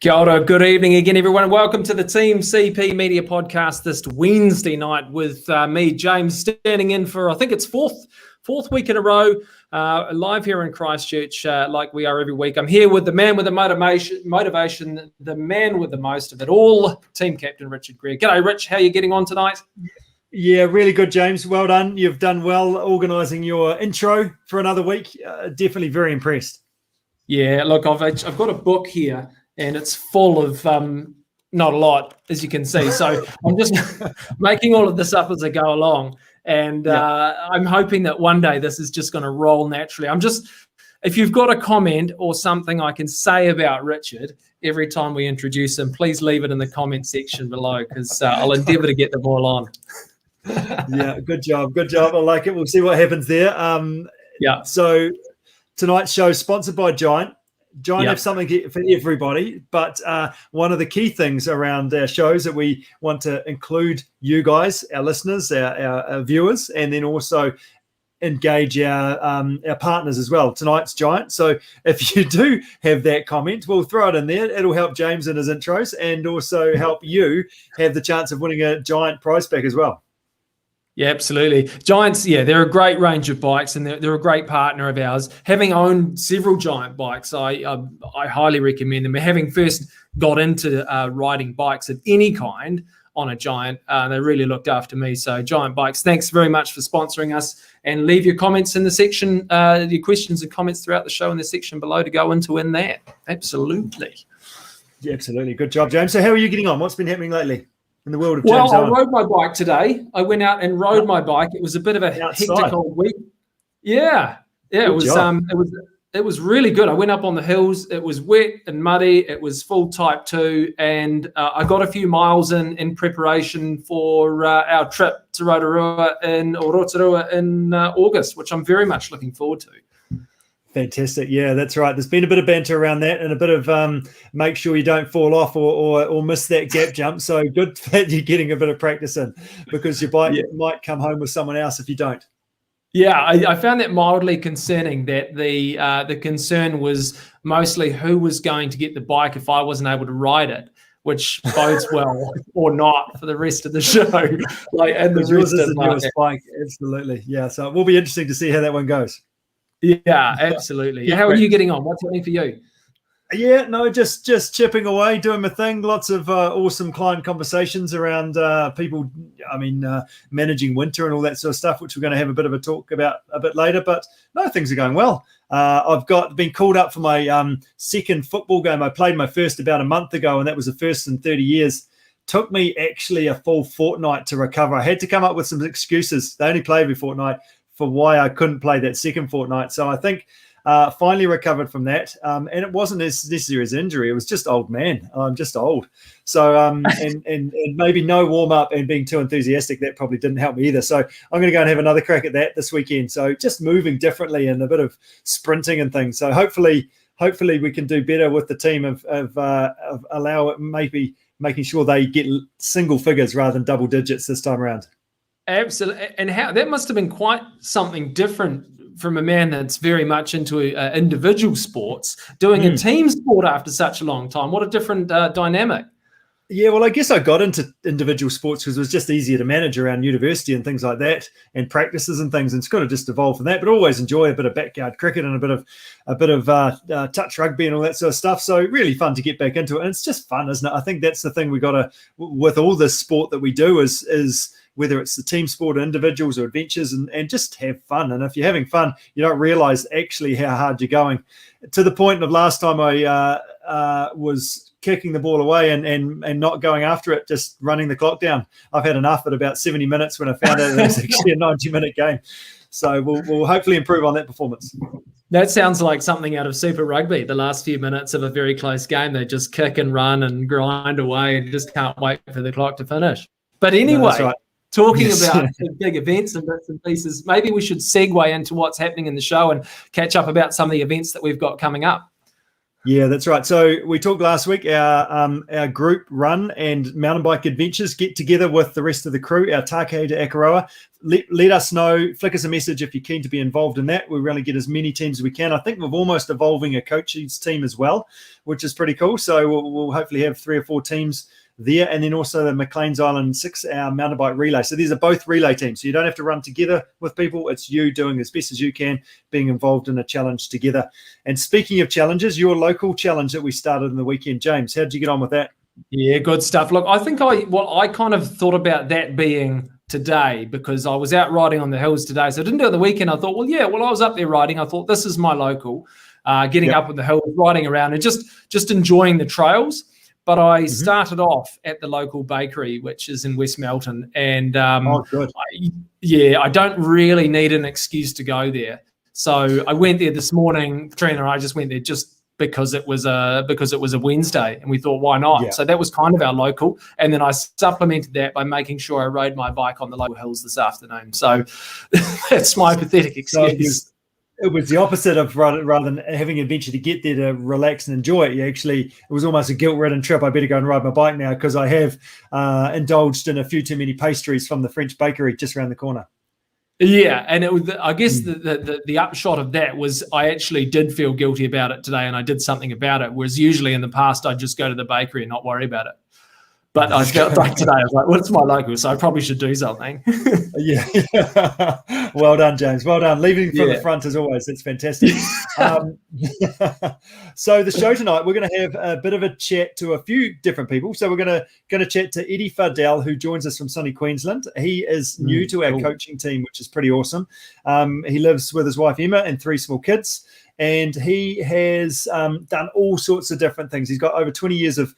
Kia ora, good evening again, everyone. Welcome to the Team CP Media Podcast this Wednesday night with me, James, standing in for, I think it's fourth week in a row, live here in Christchurch, like we are every week. I'm here with the man with the motivation, the man with the most of it all, team captain Richard Greer. G'day, Rich. How are you getting on tonight? Yeah, really good, James. Well done. You've done well organising your intro for another week. Definitely very impressed. Yeah, look, I've got a book here, and it's full of not a lot, as you can see. So I'm just making all of this up as I go along. And I'm hoping that one day this is just going to roll naturally. If you've got a comment or something I can say about Richard every time we introduce him, please leave it in the comment section below, because I'll endeavour to get them all on. Yeah, good job. I like it. We'll see what happens there. So tonight's show is sponsored by Giant. Giant have something for everybody, but one of the key things around our shows that we want to include you guys, our listeners, our viewers, and then also engage our partners as well. Tonight's Giant. So if you do have that comment, we'll throw it in there. It'll help James in his intros and also help you have the chance of winning a Giant prize pack as well. Yeah, absolutely. Giants, they're a great range of bikes, and they're a great partner of ours. Having owned several Giant bikes, I highly recommend them. Having first got into riding bikes of any kind on a Giant, they really looked after me. So Giant Bikes, thanks very much for sponsoring us. And leave your comments in the section, your questions and comments throughout the show in the section below to go into in there. Absolutely. Yeah, absolutely. Good job, James. So how are you getting on? What's been happening lately in the world of James? Well, I rode my bike today. I went out and rode my bike. It was a bit of a hectic old week. Yeah. It was really good. I went up on the hills. It was wet and muddy. It was full type 2, and I got a few miles in preparation for our trip to Rotorua in August, which I'm very much looking forward to. Fantastic. Yeah, that's right. There's been a bit of banter around that and a bit of make sure you don't fall off or miss that gap jump. So good that you're getting a bit of practice in, because your bike might come home with someone else if you don't. Yeah, I found that mildly concerning, that the concern was mostly who was going to get the bike if I wasn't able to ride it, which bodes well or not for the rest of the show. Yours is the newest bike. Absolutely. Yeah, so it will be interesting to see how that one goes. Yeah, absolutely. How are you getting on? What's happening for you? Yeah, no, just chipping away, doing my thing. Lots of awesome client conversations around people, managing winter and all that sort of stuff, which we're going to have a bit of a talk about a bit later. But no, things are going well. I've been called up for my second football game. I played my first about a month ago, and that was the first in 30 years. Took me actually a full fortnight to recover. I had to come up with some excuses. They only play every fortnight for why I couldn't play that second fortnight. So I think finally recovered from that. And it wasn't as necessary as injury. It was just old man. I'm just old. So and maybe no warm up and being too enthusiastic, that probably didn't help me either. So I'm going to go and have another crack at that this weekend. So just moving differently and a bit of sprinting and things. So hopefully we can do better with the team of allow it, maybe making sure they get single figures rather than double digits this time around. Absolutely. And how that must have been quite something different from a man that's very much into individual sports, doing a team sport after such a long time. What a different dynamic. Yeah, well, I guess I got into individual sports because it was just easier to manage around university and things like that, and practices and things, and it's kind of just evolved from that. But always enjoy a bit of backyard cricket and a bit of touch rugby and all that sort of stuff. So really fun to get back into it, and it's just fun, isn't it? I think that's the thing we got to, with all this sport that we do, is whether it's the team sport or individuals or adventures, and just have fun. And if you're having fun, you don't realize actually how hard you're going, to the point of last time I was kicking the ball away and not going after it, just running the clock down. I've had enough at about 70 minutes when I found out it was actually a 90-minute game. So we'll hopefully improve on that performance. That sounds like something out of Super Rugby. The last few minutes of a very close game, they just kick and run and grind away and just can't wait for the clock to finish. But anyway, no, that's right. Talking about big events and bits and pieces, maybe we should segue into what's happening in the show and catch up about some of the events that we've got coming up. Yeah, that's right. So we talked last week, our group run and mountain bike adventures get together with the rest of the crew, our Take to Akaroa. Let us know, flick us a message if you're keen to be involved in that. We really get as many teams as we can. I think we're almost evolving a coaches team as well, which is pretty cool. So we'll hopefully have 3 or 4 teams there, and then also the McLean's Island 6-hour mountain bike relay. So these are both relay teams. So you don't have to run together with people. It's you doing as best as you can, being involved in a challenge together. And speaking of challenges, your local challenge that we started in the weekend, James, how did you get on with that? Yeah, good stuff. Look, I think I kind of thought about that being today because I was out riding on the hills today. So I didn't do it the weekend. I thought, I was up there riding. I thought this is my local, getting up on the hill, riding around and just enjoying the trails. But I started off at the local bakery, which is in West Melton. And good. I don't really need an excuse to go there. So I went there this morning. Katrina and I just went there just because it was a Wednesday, and we thought, why not? Yeah. So that was kind of our local. And then I supplemented that by making sure I rode my bike on the local hills this afternoon. So that's my pathetic excuse. It was the opposite of rather than having an adventure to get there to relax and enjoy it. It was almost a guilt-ridden trip. I better go and ride my bike now because I have indulged in a few too many pastries from the French bakery just around the corner. Yeah, and I guess the upshot of that was I actually did feel guilty about it today, and I did something about it, whereas usually in the past I'd just go to the bakery and not worry about it. But I felt like today, I was like, well, it's my local, so I probably should do something. Yeah. Well done, James. Well done. Leaving from the front as always. That's fantastic. So the show tonight, we're going to have a bit of a chat to a few different people. So we're going to chat to Eddie Fardell, who joins us from sunny Queensland. He is new to our coaching team, which is pretty awesome. He lives with his wife, Emma, and 3 small kids. And he has done all sorts of different things. He's got over 20 years of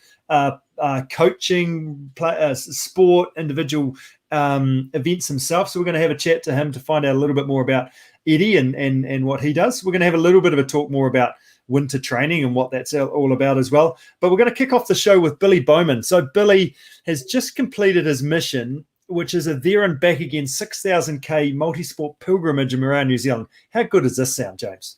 coaching, sport, individual events himself. So we're going to have a chat to him to find out a little bit more about Eddie and what he does. We're going to have a little bit of a talk more about winter training and what that's all about as well. But we're going to kick off the show with Billy Bowman. So Billy has just completed his mission, which is a there and back again 6,000K multisport pilgrimage around New Zealand. How good does this sound, James?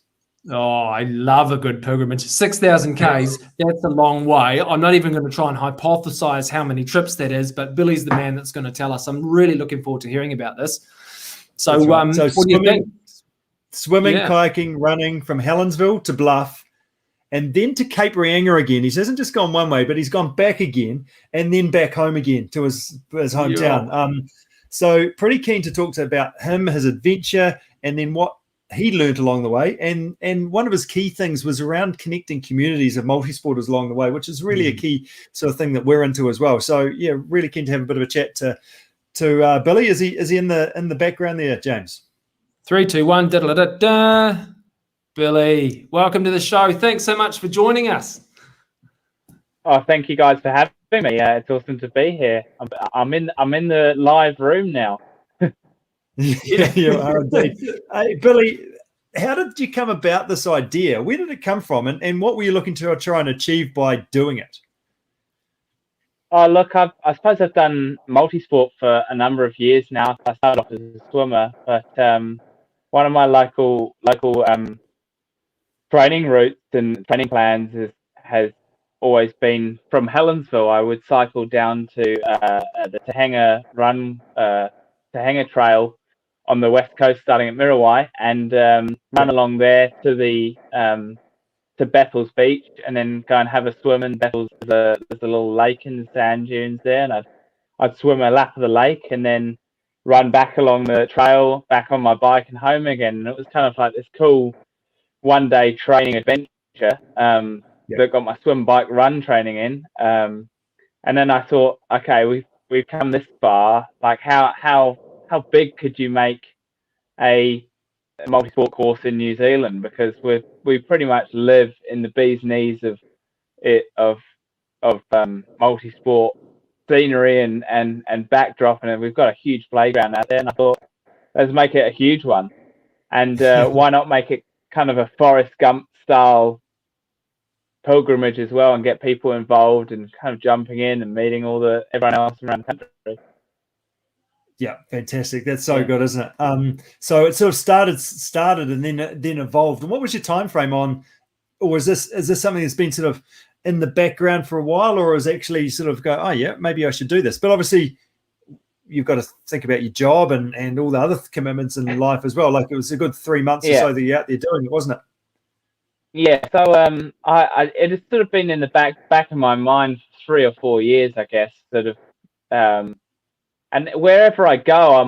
Oh, I love a good pilgrimage. 6,000 Ks, that's a long way. I'm not even going to try and hypothesize how many trips that is, but Billy's the man that's going to tell us. I'm really looking forward to hearing about this. So, right. So what do you think? Swimming, kayaking, running from Helensville to Bluff, and then to Cape Reinga again. He hasn't just gone one way, but he's gone back again, and then back home again to his hometown. Yeah. So pretty keen to talk about him, his adventure, and then what he learned along the way. And one of his key things was around connecting communities of multisporters along the way, which is really a key sort of thing that we're into as well. So yeah, really keen to have a bit of a chat to Billy. Is he in the background there, James? 3, 2, 1. Da-da-da-da. Billy, welcome to the show. Thanks so much for joining us. Oh, thank you guys for having me. It's awesome to be here. I'm in the live room now. Yeah, you are indeed. Hey, Billy, how did you come about this idea? Where did it come from, and what were you looking to try and achieve by doing it? Oh, look, I suppose I've done multisport for a number of years now. I started off as a swimmer, but one of my local training routes and training plans has always been from Helensville. I would cycle down to the Tahanga Trail on the west coast, starting at Miriwai, and run along there to Bethel's Beach, and then go and have a swim in Bethel's. There's a little lake in the sand dunes there, and I'd swim a lap of the lake and then run back along the trail, back on my bike and home again. And it was kind of like this cool one-day training adventure that got my swim, bike, run training in. And then I thought, okay, we've come this far. Like, how big could you make a multi-sport course in New Zealand? Because we pretty much live in the bee's knees of multi-sport scenery and backdrop, and we've got a huge playground out there. And I thought, let's make it a huge one, and why not make it kind of a Forrest Gump style pilgrimage as well, and get people involved and kind of jumping in and meeting everyone else around the country. Yeah, fantastic. That's so good, isn't it? So it sort of started and then evolved. And what was your time frame on or is this something that's been sort of in the background for a while, or is actually sort of go, oh yeah, maybe I should do this? But obviously you've got to think about your job and all the other commitments in life as well. Like it was a good 3 months or so that you're out there doing it, wasn't it? Yeah. So it has sort of been in the back of my mind for 3 or 4 years, I guess, sort of. And wherever I go,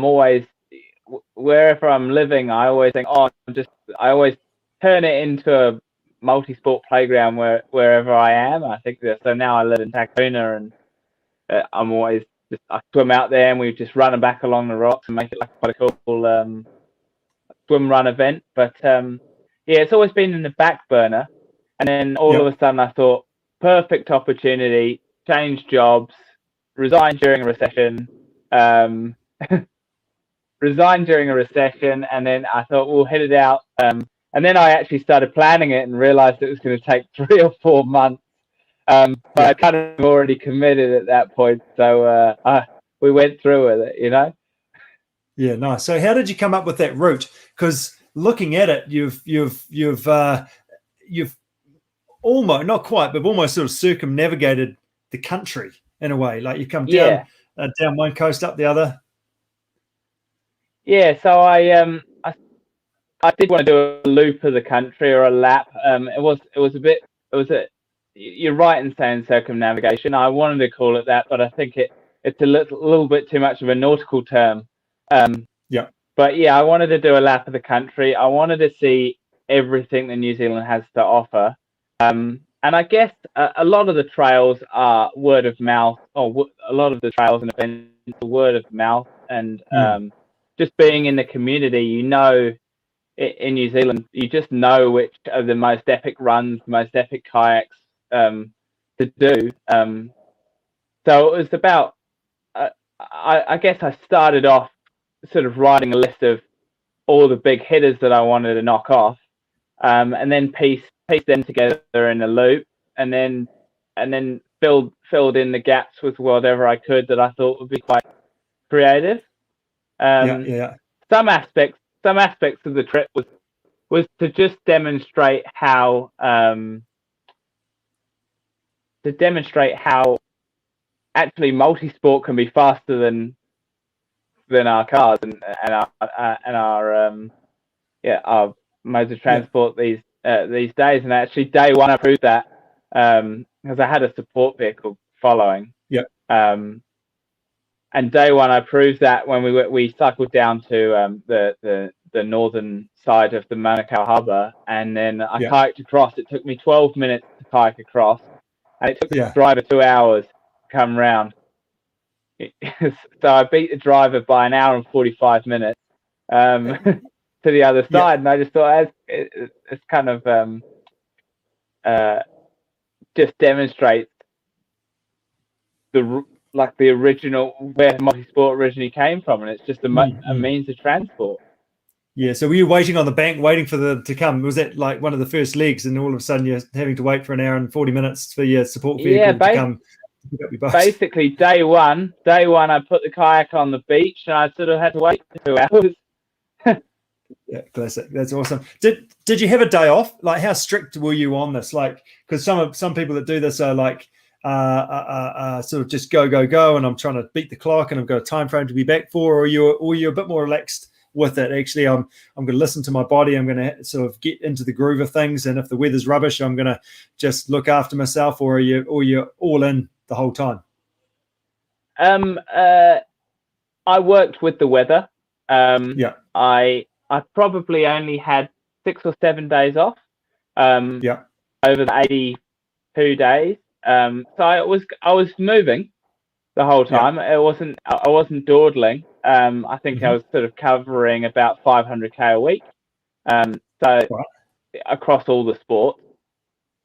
wherever I'm living, I always think, I always turn it into a multi-sport playground wherever I am. I think that, so now I live in Takuna, and I'm always I swim out there, and we just run back along the rocks and make it like quite a cool swim run event. But it's always been in the back burner, and then all of a sudden I thought, perfect opportunity, change jobs, resign during a recession. Resigned during a recession, and then I thought we'll hit it out. And then I actually started planning it and realized it was going to take 3 or 4 months. But I kind of already committed at that point, so we went through with it, you know. Yeah, nice. So how did you come up with that route? Because looking at it, you've almost, not quite, but almost sort of circumnavigated the country in a way. Like you come down one coast, up the other. Yeah, so I did want to do a loop of the country or a lap. You're right in saying circumnavigation. I wanted to call it that, but I think it's a little bit too much of a nautical term. But yeah, I wanted to do a lap of the country. I wanted to see everything that New Zealand has to offer. And I guess a lot of the trails are word of mouth, or a lot of the trails and events are word of mouth, and just being in the community, you know, in New Zealand, you just know which are the most epic runs, most epic kayaks to do. So it was about, I guess I started off sort of writing a list of all the big hitters that I wanted to knock off, and then piece them together in a loop, and then filled in the gaps with whatever I could that I thought would be quite creative. Some aspects of the trip was to just demonstrate how actually multi-sport can be faster than our cars and our modes of transport these days. And actually, day one I proved that because I had a support vehicle following. And day one, I proved that when we cycled down to the northern side of the Manukau Harbour, and then I kayaked across. It took me 12 minutes to kayak across, and it took the driver 2 hours to come round. So I beat the driver by an hour and 45 minutes to the other side, and I just thought it's kind of just demonstrates the original, where multisport originally came from, and it's just a means of transport. Yeah, so were you waiting on the bank, waiting for them to come? Was that like one of the first legs, and all of a sudden you're having to wait for an hour and 40 minutes for your support vehicle to come pick up your bus? Basically, day one, I put the kayak on the beach, and I sort of had to wait 2 hours. Yeah, classic. That's awesome. Did you have a day off? Like, how strict were you on this? Like, because some people that do this are like sort of just go, and I'm trying to beat the clock, and I've got a time frame to be back for, or you're a bit more relaxed with it. Actually, I'm going to listen to my body. I'm going to sort of get into the groove of things, and if the weather's rubbish, I'm going to just look after myself. Or you're all in the whole time? I worked with the weather. I probably only had 6 or 7 days off. Over the 82 days. So I was moving the whole time. I wasn't dawdling. I think I was sort of covering about 500k a week. Across all the sports,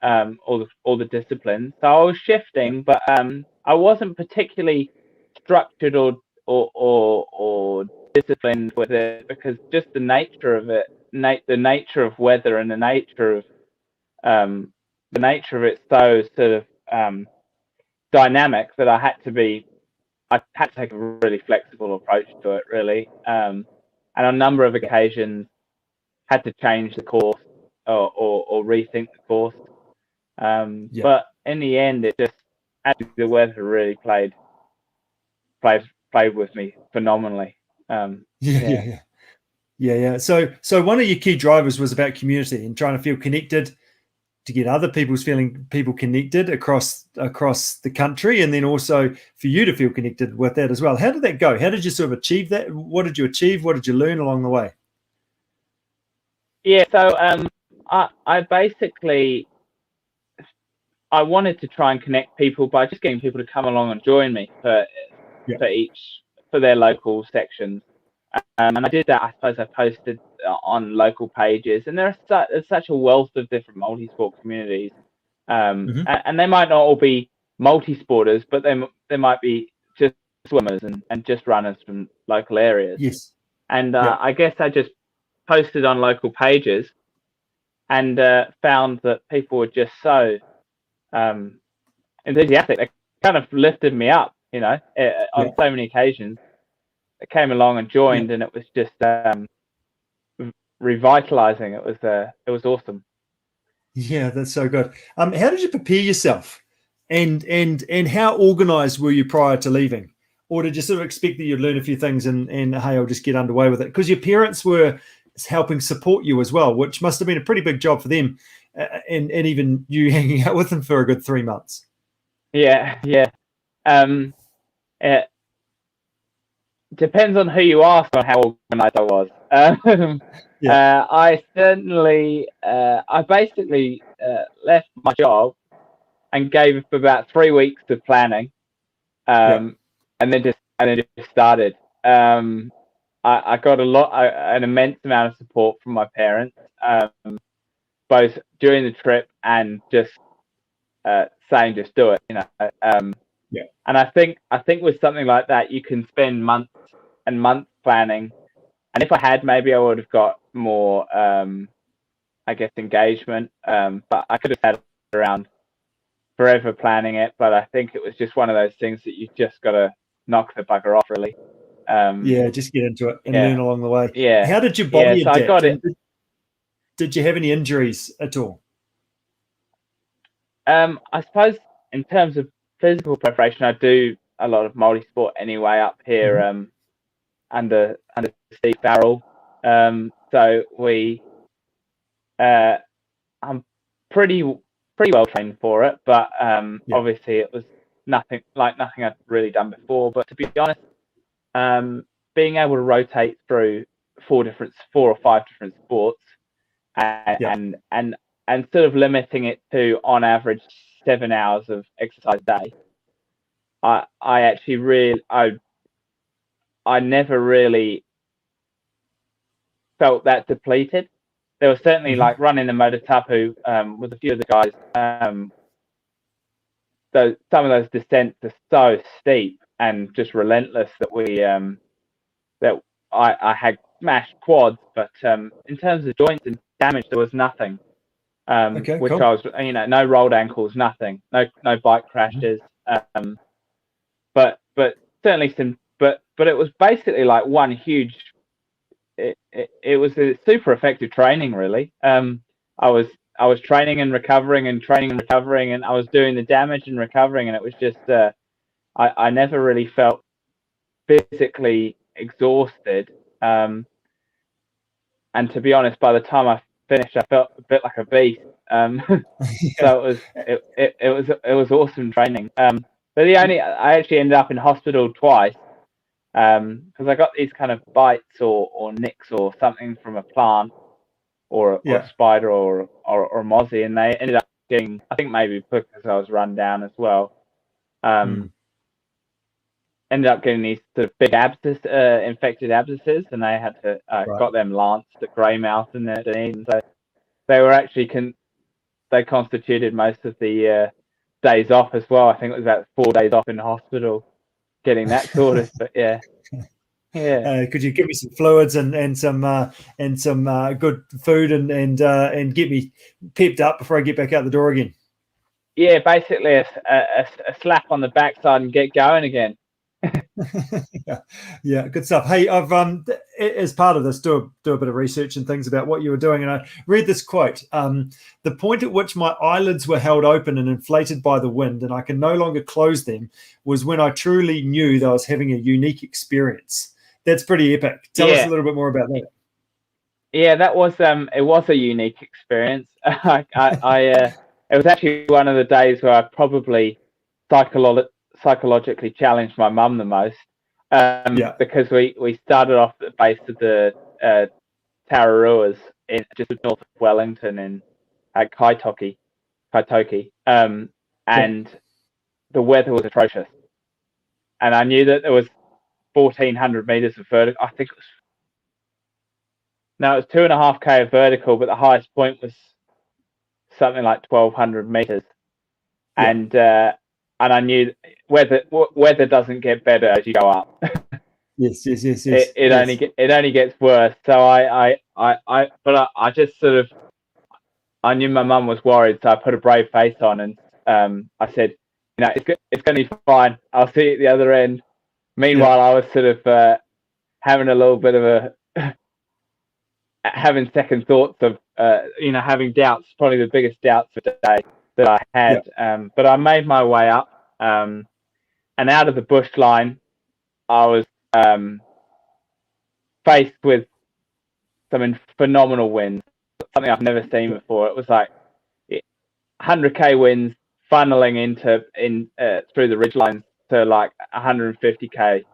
all the disciplines. So I was shifting, but I wasn't particularly structured or disciplined with it, because just the nature of it, the nature of weather, and the nature of it's so sort of dynamic that I had to take a really flexible approach to it, really. And on a number of occasions had to change the course or rethink the course. But in the end, it just actually the weather really played with me phenomenally. Yeah. So one of your key drivers was about community and trying to feel connected, to get other people connected across the country, and then also for you to feel connected with that as well. How did that go? How did you sort of achieve that? What did you achieve? What did you learn along the way? Yeah, so I basically wanted to try and connect people by just getting people to come along and join me for their local sections. And I did that. I suppose I posted on local pages, and there's such a wealth of different multi-sport communities, and they might not all be multi-sporters, but they might be just swimmers and just runners from local areas. Yes. And I guess I just posted on local pages and found that people were just so enthusiastic. They kind of lifted me up, on so many occasions. They came along and joined, and it was just revitalizing. It was awesome. Yeah, that's so good. How did you prepare yourself, and how organized were you prior to leaving, or did you sort of expect that you'd learn a few things and hey, I'll just get underway with it? Because your parents were helping support you as well, which must have been a pretty big job for them, and even you hanging out with them for a good 3 months. Yeah. It depends on who you ask on how organized I was. I certainly, I basically left my job and gave about 3 weeks of planning, and then just started. I got an immense amount of support from my parents, both during the trip and just saying just do it, And I think with something like that, you can spend months and months planning. And if I had, maybe I would have got more, I guess, engagement. But I could have had around forever planning it. But I think it was just one of those things that you just got to knock the bugger off, really. Just get into it and learn along the way. Yeah. How did your body adapt? I got it. Did you have any injuries at all? I suppose in terms of physical preparation, I do a lot of multi-sport anyway up here under Steve Farrell. So I'm pretty well trained for it, but obviously it was nothing I'd really done before. But to be honest, being able to rotate through 4 or 5 different sports and sort of limiting it to on average 7 hours of exercise a day, I never really felt that depleted. There was certainly like running the Motor Tapu with a few of the guys. So some of those descents are so steep and just relentless that I had smashed quads, but in terms of joints and damage, there was nothing. Which cool. I was, no rolled ankles, nothing, no bike crashes, but certainly some, but it was basically like one huge. It was a super effective training, really. I was training and recovering and training and recovering, and I was doing the damage and recovering, and it was just I never really felt physically exhausted. And to be honest, by the time I finished, I felt a bit like a beast. So it was awesome training. But I actually ended up in hospital twice because I got these kind of bites or nicks or something from a plant or a spider or a mozzie, and they ended up getting, I think maybe because I was run down as well. Ended up getting these sort of big infected abscesses, and they had to got them lanced at Greymouth and Dunedin. So they were actually they constituted most of the days off as well. I think it was about 4 days off in the hospital getting that sorted. But yeah. Could you give me some fluids and some good food and get me pepped up before I get back out the door again? Yeah, basically a slap on the backside and get going again. Yeah, good stuff. Hey, I've as part of this do a bit of research and things about what you were doing, and I read this quote: "The point at which my eyelids were held open and inflated by the wind, and I can no longer close them, was when I truly knew that I was having a unique experience." That's pretty epic. Tell us a little bit more about that. Yeah, that was it was a unique experience. It was actually one of the days where I probably psychologically challenged my mum the most. Because we started off at the base of the Tararuas in just north of Wellington in Kaitoke, and the weather was atrocious. And I knew that there was 1,400 meters of vertical. I think it was 2.5K of vertical, but the highest point was something like 1,200 meters. And I knew weather doesn't get better as you go up. Yes. It only gets worse. So I just sort of, I knew my mum was worried, so I put a brave face on, and I said, it's going to be fine. I'll see you at the other end. Meanwhile, I was sort of having a little bit of having second thoughts of, having doubts, probably the biggest doubts of the day that I had. But I made my way up, and out of the bush line, I was faced with some phenomenal winds, something I've never seen before. It was like 100K winds funneling through the ridgelines to like 150K,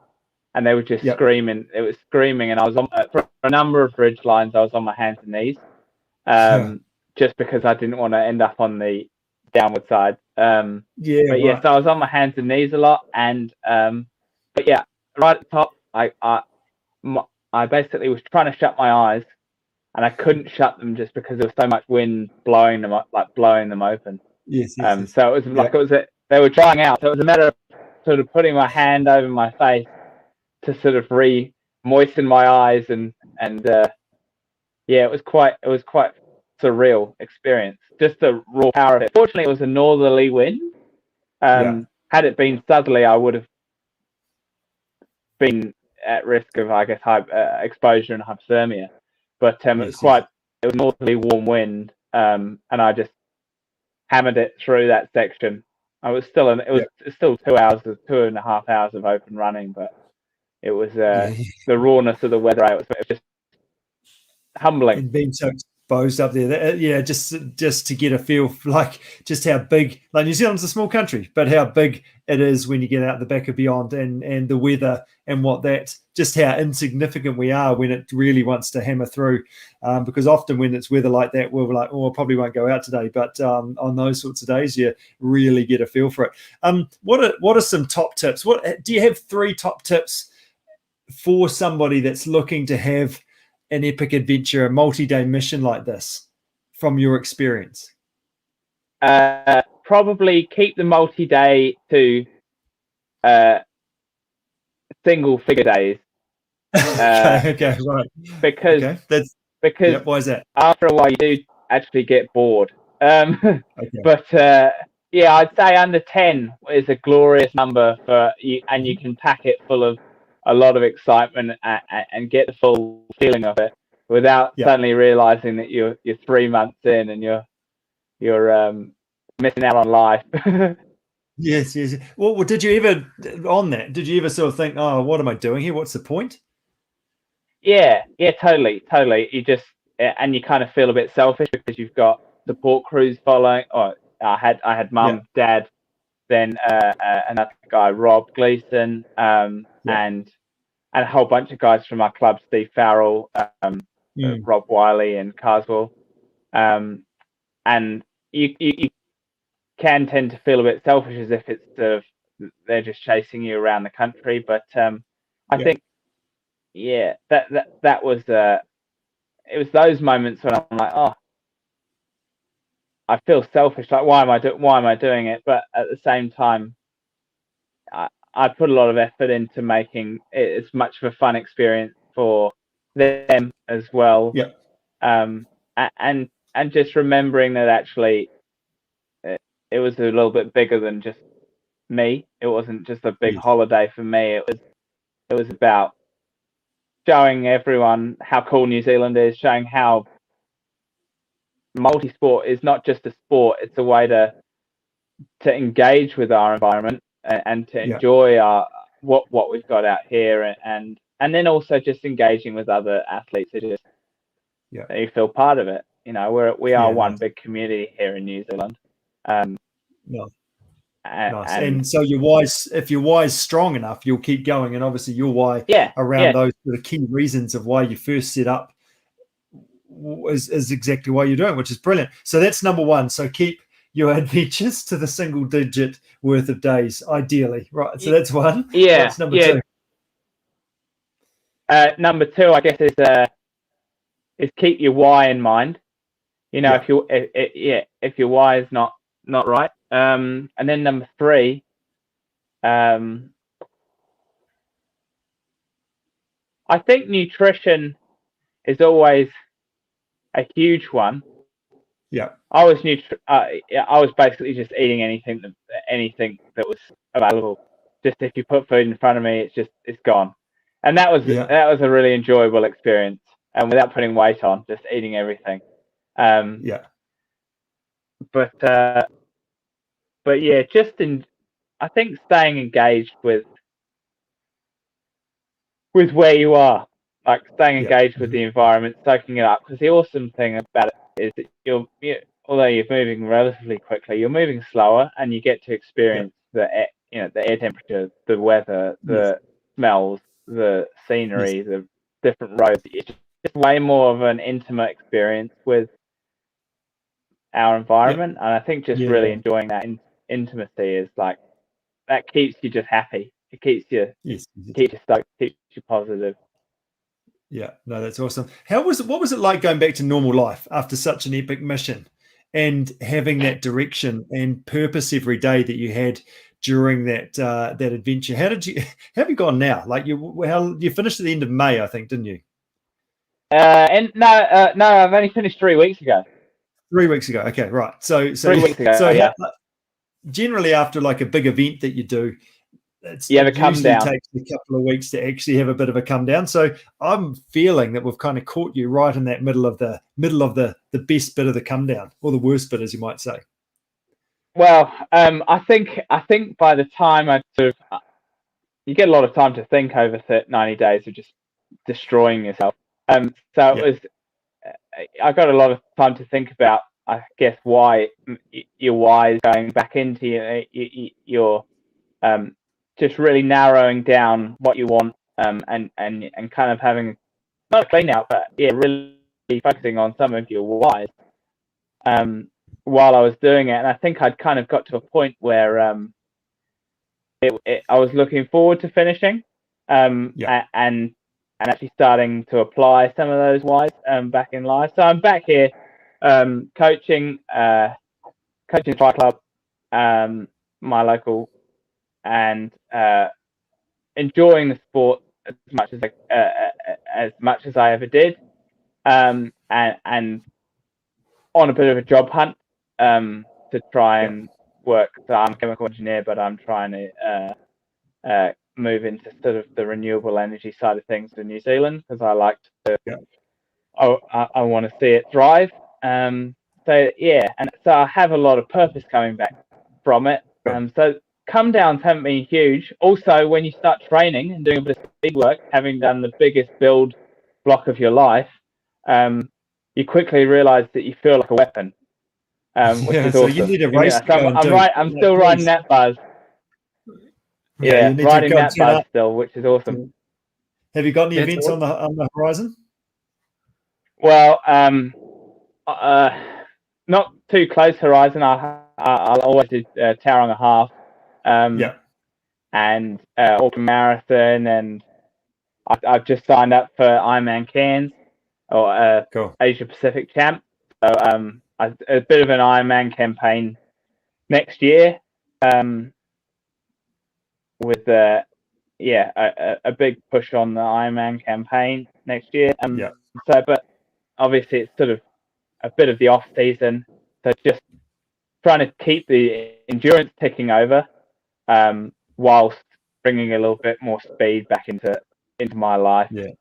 and they were just screaming. It was screaming, and I was for a number of ridgelines. I was on my hands and knees, just because I didn't want to end up on the downward side. So I was on my hands and knees a lot, and right at the top, I basically was trying to shut my eyes, and I couldn't shut them just because there was so much wind blowing them up, like blowing them open. So it was like they were drying out. So it was a matter of sort of putting my hand over my face to sort of moisten my eyes, and it was quite surreal experience. Just the raw power of it. Fortunately, it was a northerly wind. Had it been southerly, I would have been at risk of, I guess, high exposure and hypothermia. But it was a northerly warm wind, and I just hammered it through that section. I was still it was still 2.5 hours of open running, but it was the rawness of the weather. It was just humbling. And being so exposed up there, just to get a feel for like just how big, like New Zealand's a small country, but how big it is when you get out the back of beyond, and the weather, and just how insignificant we are when it really wants to hammer through. Because often when it's weather like that, we're like, I probably won't go out today. But on those sorts of days, you really get a feel for it. What are some top tips? What do you have? 3 top tips for somebody that's looking to have an epic adventure, a multi-day mission like this, from your experience? Probably keep the multi-day to single-figure days. Okay, right. Because why is that? After a while, you do actually get bored. But I'd say under 10 is a glorious number for you, and you can pack it full of a lot of excitement and get the full feeling of it without suddenly realizing that you're 3 months in and you're missing out on life. Yes. Well, did you ever sort of think, oh, what am I doing here? What's the point? Yeah, totally. You just, and you kind of feel a bit selfish because you've got support crews following. I had mum, dad, then another guy, Rob Gleason, and a whole bunch of guys from our club, Steve Farrell, Rob Wiley, and Carswell. And you can tend to feel a bit selfish, as if it's sort of they're just chasing you around the country. But I think, that was it was those moments when I'm like, oh, I feel selfish. Like, why am I doing it? But at the same time, I put a lot of effort into making it as much of a fun experience for them as well. And just remembering that actually it was a little bit bigger than just me. It wasn't just a big holiday for me. It was about showing everyone how cool New Zealand is, showing how multisport is not just a sport; it's a way to engage with our environment and to enjoy what we've got out here, and then also just engaging with other athletes who just you feel part of it. You know, we are one big community here in New Zealand. Nice. And so if your why is strong enough, you'll keep going. And obviously your why around those sort of key reasons of why you first set up is exactly why you're doing it, which is brilliant. So that's number one. So keep your adventures to the single digit worth of days, ideally. Right. So that's one. Yeah. What's number two? Number two, I guess, is keep your why in mind. You know, if your why is not right. And then number three, I think nutrition is always a huge one. Yeah, I was basically just eating anything that was available. Just if you put food in front of me, it's gone. And that was a really enjoyable experience. And without putting weight on, just eating everything. But yeah, I think staying engaged with where you are, like staying engaged with the environment, soaking it up. Because the awesome thing about it is that although you're moving relatively quickly, you're moving slower, and you get to experience the air temperature, the weather, the smells, the scenery, the different roads. It's just way more of an intimate experience with our environment, and I think just really enjoying that intimacy is like that keeps you just happy. It keeps you keeps you stoked, keeps you positive. Yeah, no, that's awesome. What was it like going back to normal life after such an epic mission and having that direction and purpose every day that you had during that adventure? How have you gone now? Like you finished at the end of May, I think, didn't you? No, I've only finished 3 weeks ago. 3 weeks ago. Okay, right. So 3 weeks ago. Generally after like a big event that you do, it usually takes a couple of weeks to actually have a bit of a come down. So I'm feeling that we've kind of caught you right in that middle of the best bit of the come down, or the worst bit, as you might say. Well, I think by the time you get a lot of time to think over 90 days of just destroying yourself. I got a lot of time to think about, I guess, why your why is going back into your just really narrowing down what you want, and kind of having not a clean out, but really focusing on some of your whys while I was doing it. And I think I'd kind of got to a point where I was looking forward to finishing, and actually starting to apply some of those whys back in life. So I'm back here coaching Fly Club, my local, and enjoying the sport as much as I ever did, and on a bit of a job hunt to try and work. So I'm a chemical engineer, but I'm trying to move into sort of the renewable energy side of things in New Zealand, because I like to. I want to see it thrive. And so I have a lot of purpose coming back from it. So come downs haven't been huge. Also, when you start training and doing a bit of speed work, having done the biggest build block of your life, you quickly realise that you feel like a weapon, which is so awesome. you need a race. I'm still riding that buzz. Riding that buzz still, which is awesome. Have you got any events on the horizon? Well, not too close horizon. I'll always do Tauranga half, and Auckland Marathon, and I've just signed up for Ironman Cairns, or Asia Pacific champ. So a bit of an Ironman campaign next year, with a big push on the Ironman campaign next year. So, but obviously it's sort of a bit of the off season, so just trying to keep the endurance ticking over, whilst bringing a little bit more speed back into my life. Yeah.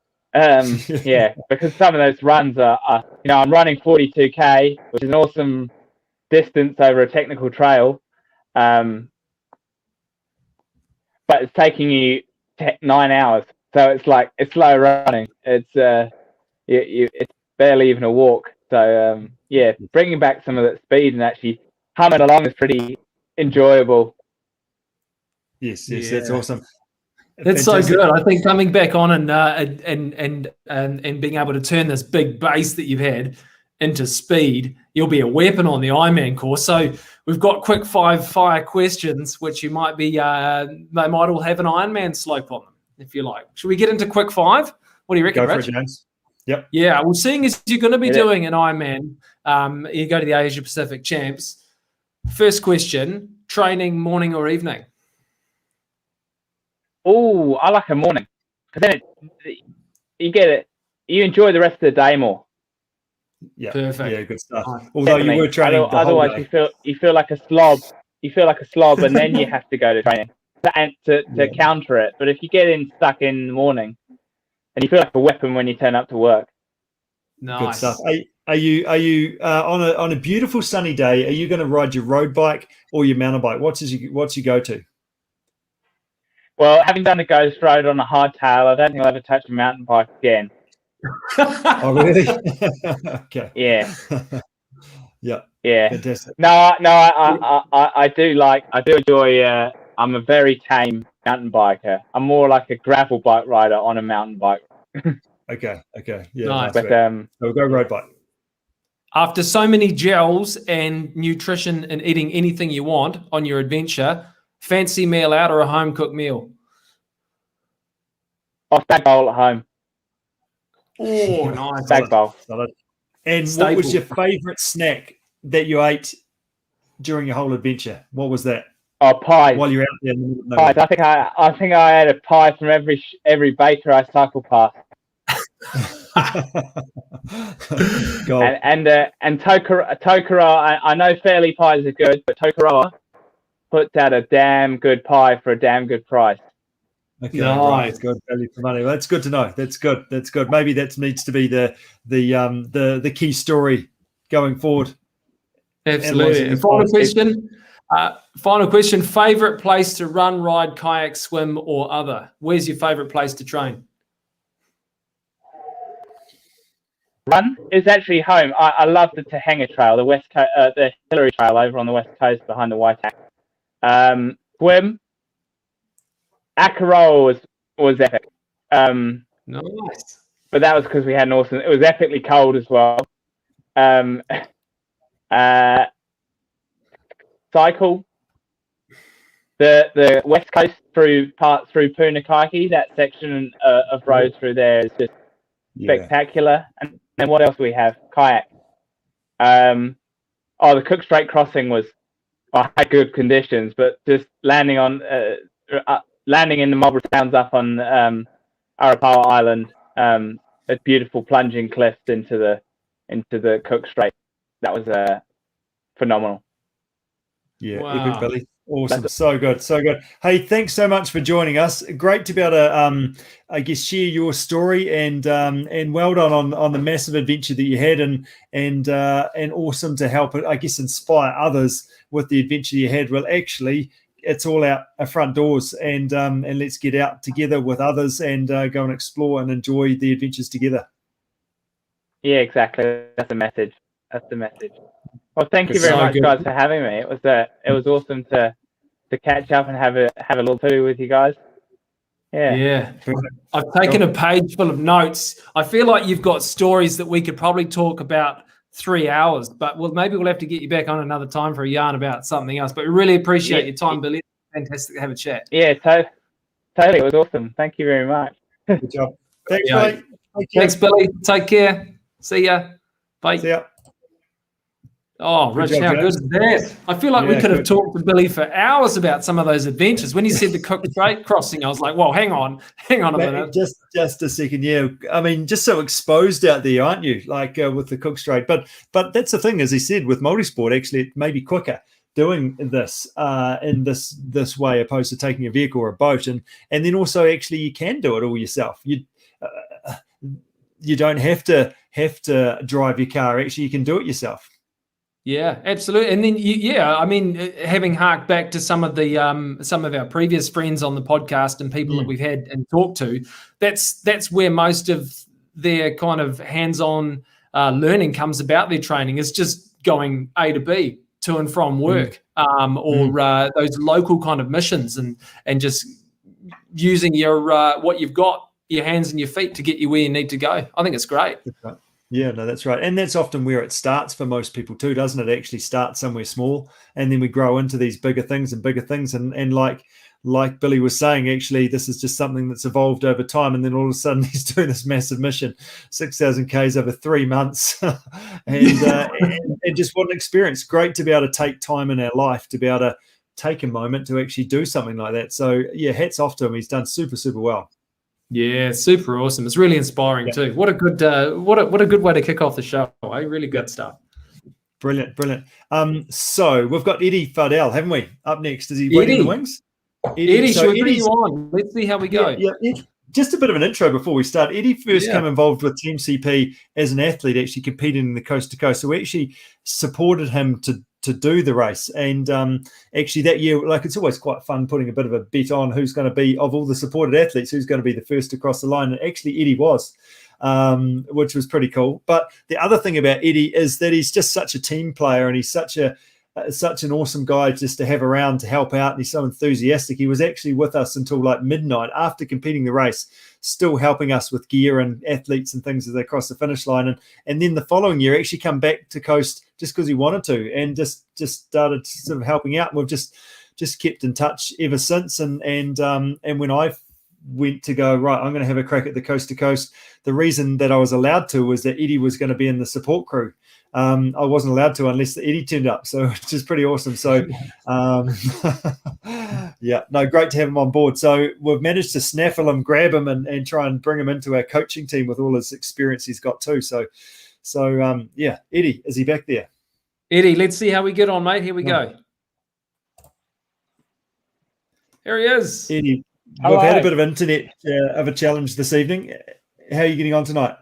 Yeah, because some of those runs are I'm running 42k, which is an awesome distance over a technical trail, but it's taking you 9 hours, so it's slow running. It's it's barely even a walk. So bringing back some of that speed and actually humming along is pretty enjoyable. Yes, that's awesome. That's so good. I think coming back on and being able to turn this big base that you've had into speed, you'll be a weapon on the Ironman course. So we've got quick fire questions, which you might be. They might all have an Ironman slope on them, if you like. Should we get into quick five? What do you reckon, Go for Rich? it, James. Yep. Yeah. Well, seeing as you're going to be doing an Ironman, you go to the Asia Pacific Champs. First question: training morning or evening? Oh, I like a morning, because then you enjoy the rest of the day more. Yeah, perfect. Yeah, good stuff. Although you were training, otherwise you feel like a slob. You feel like a slob, and then you have to go to training to counter it. But if you get stuck in the morning, and you feel like a weapon when you turn up to work. Nice. Good stuff. Are you on a beautiful sunny day? Are you going to ride your road bike or your mountain bike? What's your go-to? Well, having done the Ghost Road on a hardtail, I don't think I'll ever touch a mountain bike again. Oh, really? Okay. Yeah. Yeah. Fantastic. No, I do enjoy. I'm a very tame mountain biker. I'm more like a gravel bike rider on a mountain bike. Okay. Yeah. Nice. But so we'll go road bike. After so many gels and nutrition and eating anything you want on your adventure, fancy meal out or a home cooked meal? Bag bowl at home. Oh, nice. Bag bowl. And Staple. What was your favourite snack that you ate during your whole adventure? What was that? Oh, pies. While you're out there in the middle of pies. nowhere. I think I had a pie from every baker I cycled past. and Tokoroa, I know Fairly pies are good, but Tokoroa puts out a damn good pie for a damn good price. Okay, nice. Right. Good value for money. Well, that's good to know. That's good. Maybe that needs to be the key story going forward. Absolutely. And final question. Favorite place to run, ride, kayak, swim, or other? Where's your favorite place to train? Run is actually home. I love the Tahanga Trail, the West Coast, the Hillary Trail over on the west coast behind the Waitak. Swim. Akaroa was epic. Nice. But that was because we had an awesome. It was epically cold as well. Cycle. The west coast through Punakaiki, that section of road through there is just spectacular. And then what else do we have? Kayak. The Cook Strait crossing had good conditions, but just landing in the Marlborough Sounds up on Arapawa Island, at beautiful plunging cliffs into the Cook Strait. That was phenomenal. Yeah, wow. Epic Billy. Awesome. So good. Hey, thanks so much for joining us. Great to be able to, share your story and well done on the massive adventure that you had and awesome to help, inspire others with the adventure you had. Well, actually, it's all out our front doors and let's get out together with others and go and explore and enjoy the adventures together. Yeah, exactly. That's the message. Well, thank you very much, guys, for having me. It was awesome to catch up and have a little poo with you guys. Yeah. I've taken a page full of notes. I feel like you've got stories that we could probably talk about 3 hours, but maybe we'll have to get you back on another time for a yarn about something else. But we really appreciate your time, Billy. Fantastic to have a chat. Yeah, totally. It was awesome. Thank you very much. Good job. Thanks, Billy. Thanks, Billy. Take care. See ya. Bye. See ya. Oh, Rich, how good is that? I feel like we could have talked to Billy for hours about some of those adventures. When he said the Cook Strait crossing, I was like, well, hang on a minute. Just a second, yeah. I mean, just so exposed out there, aren't you? Like with the Cook Strait. But that's the thing, as he said, with multisport, actually, it may be quicker doing this in this way, opposed to taking a vehicle or a boat, and then also actually you can do it all yourself. You don't have to drive your car. Actually, you can do it yourself. Yeah, absolutely. And then, I mean, having harked back to some of our previous friends on the podcast and people that we've had and talked to, that's where most of their kind of hands-on learning comes about. Their training is just going A to B, to and from work, or those local kind of missions, and just using your what you've got, your hands and your feet, to get you where you need to go. I think it's great. Yeah, no, that's right. And that's often where it starts for most people too, doesn't it? Actually start somewhere small, and then we grow into these bigger things. And like Billy was saying, actually, this is just something that's evolved over time. And then all of a sudden he's doing this massive mission, 6,000 Ks over 3 months. and just what an experience. Great to be able to take time in our life to be able to take a moment to actually do something like that. So yeah, hats off to him. He's done super, super well. Yeah, super awesome. It's really inspiring too. What a good what a good way to kick off the show. Really good stuff. Brilliant. So we've got Eddie Fardell, haven't we? Up next. Is he waiting in the wings? Eddie, should we bring you on? Let's see how we go. Yeah. Just a bit of an intro before we start. Eddie first came involved with Team CP as an athlete, actually competing in the coast to coast. So we actually supported him to do the race. And actually that year, like, it's always quite fun putting a bit of a bet on who's going to be, of all the supported athletes, who's going to be the first to cross the line. And actually Eddie was, which was pretty cool. But the other thing about Eddie is that he's just such a team player, and he's such an awesome guy just to have around to help out. And he's so enthusiastic. He was actually with us until like midnight after competing the race, still helping us with gear and athletes and things as they cross the finish line. And then the following year actually come back to coast just because he wanted to, and just started sort of helping out. And we've just kept in touch ever since. And when I went to go, right, I'm going to have a crack at the coast to coast, the reason that I was allowed to was that Eddie was going to be in the support crew. I wasn't allowed to unless Eddie turned up, so which is pretty awesome. So, great to have him on board. So we've managed to snaffle him, grab him, and try and bring him into our coaching team with all his experience he's got too. So Eddie, is he back there? Eddie, let's see how we get on, mate. Here we go. Here he is. Eddie, we've had a bit of internet of a challenge this evening. How are you getting on tonight?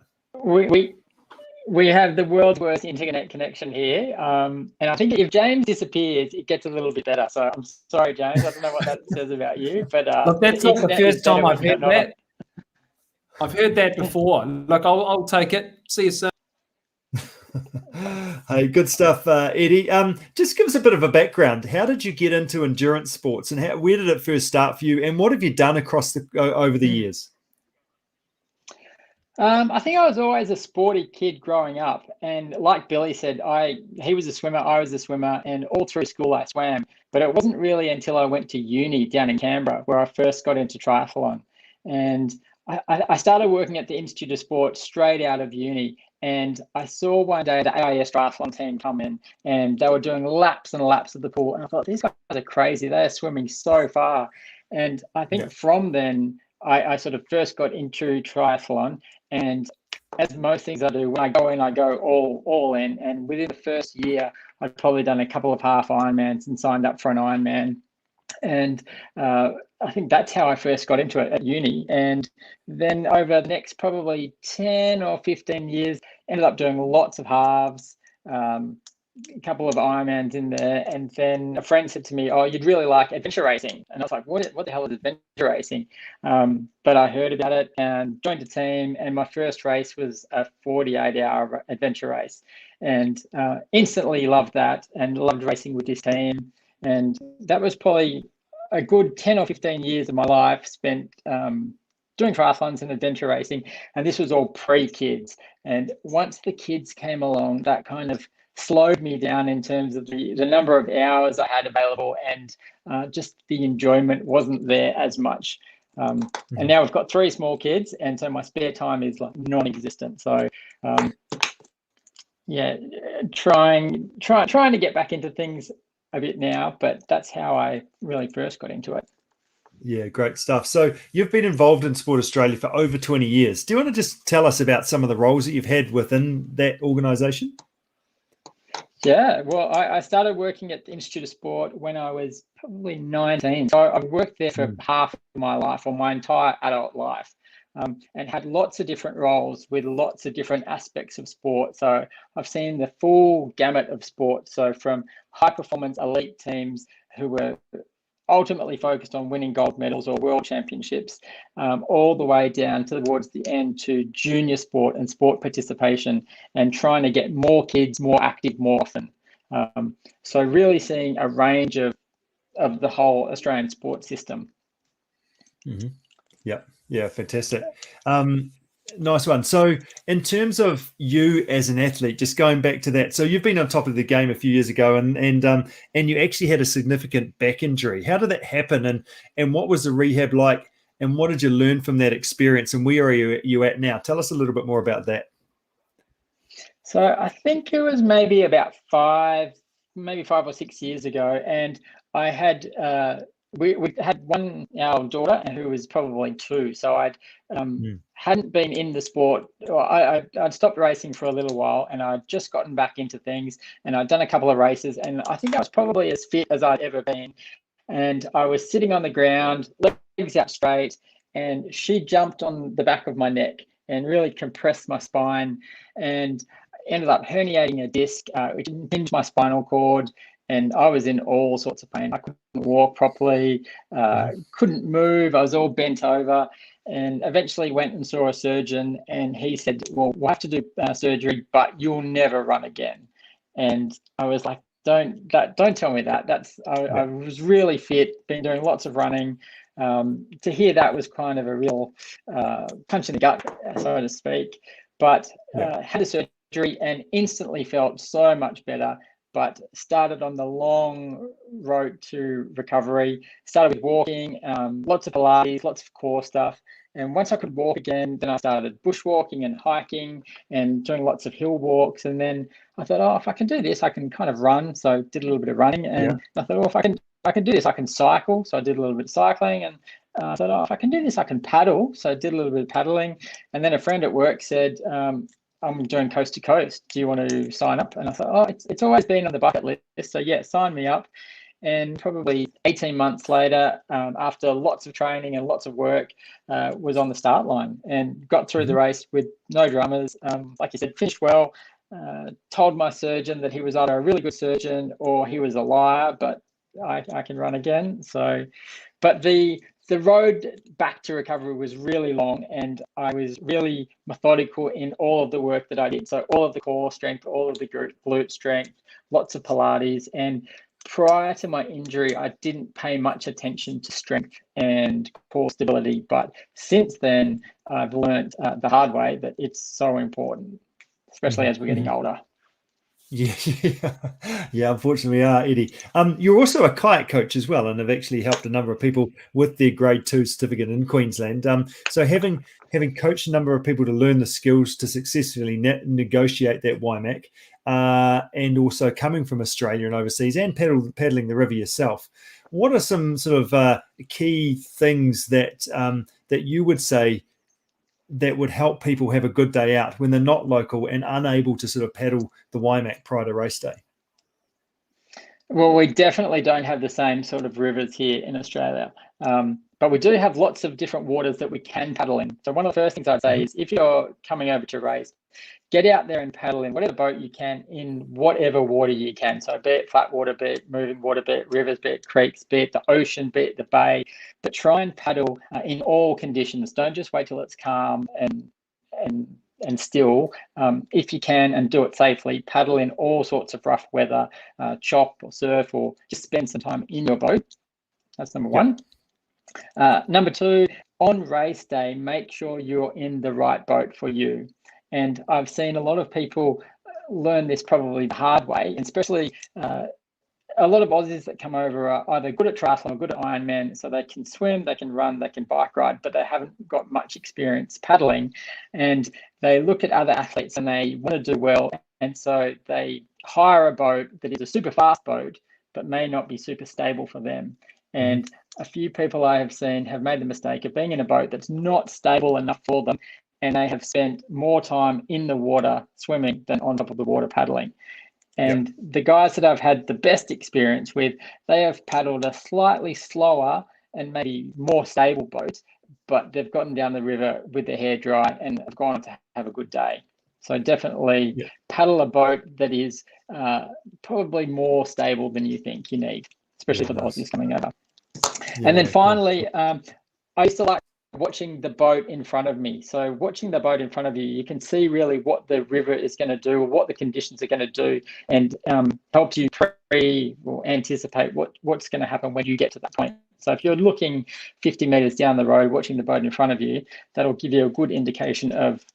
We have the world's worst internet connection here, and I think if James disappears, it gets a little bit better. So I'm sorry, James. I don't know what that says about you, but look, that's not the first time I've heard that. I've heard that before. Look, I'll take it. See you soon. Hey, good stuff, Eddie. Just give us a bit of a background. How did you get into endurance sports, and where did it first start for you? And what have you done across over the years? I think I was always a sporty kid growing up, and like Billy said, he was a swimmer, I was a swimmer, and all through school I swam. But it wasn't really until I went to uni down in Canberra where I first got into triathlon. And I started working at the Institute of Sport straight out of uni, and I saw one day the AIS triathlon team come in, and they were doing laps and laps of the pool, and I thought, these guys are crazy. They are swimming so far. And I think from then I sort of first got into triathlon. And as most things I do, when I go in, I go all in. And within the first year, I'd probably done a couple of half Ironmans and signed up for an Ironman. And I think that's how I first got into it at uni. And then over the next probably 10 or 15 years, ended up doing lots of halves, a couple of Ironmans in there. And then a friend said to me, "Oh, you'd really like adventure racing." And I was like, what the hell is adventure racing? But I heard about it and joined a team. And my first race was a 48-hour adventure race. And instantly loved that and loved racing with this team. And that was probably a good 10 or 15 years of my life spent doing triathlons and adventure racing. And this was all pre-kids. And once the kids came along, that kind of slowed me down in terms of the number of hours I had available, and just the enjoyment wasn't there as much. And now we've got 3 small kids, and so my spare time is like non-existent. So trying to get back into things a bit now, but that's how I really first got into it. Yeah, great stuff. So you've been involved in Sport Australia for over 20 years. Do you want to just tell us about some of the roles that you've had within that organisation? Yeah, well, I started working at the Institute of Sport when I was probably 19. So I've worked there for half of my life, or my entire adult life, and had lots of different roles with lots of different aspects of sport. So I've seen the full gamut of sport. So from high performance elite teams who were ultimately focused on winning gold medals or world championships, all the way down towards the end to junior sport and sport participation, and trying to get more kids more active more often. So really seeing a range of the whole Australian sports system. Mm-hmm. Yeah, fantastic. Nice one. So in terms of you as an athlete, just going back to that, so you've been on top of the game a few years ago, and you actually had a significant back injury. How did that happen, and what was the rehab like, and what did you learn from that experience, and where are you at now? Tell us a little bit more about that. So I think it was maybe about 5 or 6 years ago, and I had we had our daughter who was probably 2, so I'd hadn't been in the sport. I'd stopped racing for a little while, and I'd just gotten back into things, and I'd done a couple of races, and I think I was probably as fit as I'd ever been. And I was sitting on the ground, legs out straight, and she jumped on the back of my neck and really compressed my spine, and ended up herniating a disc, which impinged my spinal cord. And I was in all sorts of pain. I couldn't walk properly, couldn't move. I was all bent over, and eventually went and saw a surgeon, and he said, well, we'll have to do surgery, but you'll never run again. And I was like, don't tell me that. I was really fit, been doing lots of running. To hear that was kind of a real punch in the gut, so to speak. But had a surgery and instantly felt so much better, but started on the long road to recovery. Started with walking, lots of Pilates, lots of core stuff. And once I could walk again, then I started bushwalking and hiking and doing lots of hill walks. And then I thought, oh, if I can do this, I can kind of run. So I did a little bit of running, and I thought, oh, if I can do this, I can cycle. So I did a little bit of cycling, and I thought, oh, if I can do this, I can paddle. So I did a little bit of paddling. And then a friend at work said, I'm doing coast to coast. Do you want to sign up? And I thought, oh, it's always been on the bucket list. So yeah, sign me up. And probably 18 months later, after lots of training and lots of work, was on the start line and got through the race with no dramas. Like you said, finished well. Told my surgeon that he was either a really good surgeon or he was a liar, but I can run again. So, but the road back to recovery was really long, and I was really methodical in all of the work that I did. So all of the core strength, all of the glute strength, lots of Pilates. And prior to my injury, I didn't pay much attention to strength and core stability. But since then, I've learned the hard way that it's so important, especially as we're getting older. Yeah, unfortunately we are, Eddie. You're also a kayak coach as well, and have actually helped a number of people with their grade 2 certificate in Queensland. So having coached a number of people to learn the skills to successfully negotiate that WIMAC, and also coming from Australia and overseas and paddling the river yourself, what are some sort of key things that you would say that would help people have a good day out when they're not local and unable to sort of paddle the WIMAC prior to race day? Well, we definitely don't have the same sort of rivers here in Australia, but we do have lots of different waters that we can paddle in. So one of the first things I'd say is, if you're coming over to race, get out there and paddle in whatever boat you can, in whatever water you can. So be it flat water, be it moving water, be it rivers, be it creeks, be it the ocean, be it the bay, but try and paddle in all conditions. Don't just wait till it's calm and still. If you can, and do it safely, paddle in all sorts of rough weather, chop or surf, or just spend some time in your boat. That's number one. Number two, on race day, make sure you're in the right boat for you. And I've seen a lot of people learn this probably the hard way, and especially a lot of Aussies that come over are either good at triathlon or good at Ironman, so they can swim, they can run, they can bike ride, but they haven't got much experience paddling. And they look at other athletes and they want to do well, and so they hire a boat that is a super fast boat, but may not be super stable for them. And a few people I have seen have made the mistake of being in a boat that's not stable enough for them, and they have spent more time in the water swimming than on top of the water paddling. And the guys that I've had the best experience with, they have paddled a slightly slower and maybe more stable boat, but they've gotten down the river with their hair dry and have gone on to have a good day. So definitely paddle a boat that is probably more stable than you think you need, especially for the Aussies coming over. And then finally, I used to like watching the boat in front of me. So watching the boat in front of you, you can see really what the river is going to do, or what the conditions are going to do, and helps you pre or anticipate what's going to happen when you get to that point. So if you're looking 50 meters down the road, watching the boat in front of you, that'll give you a good indication of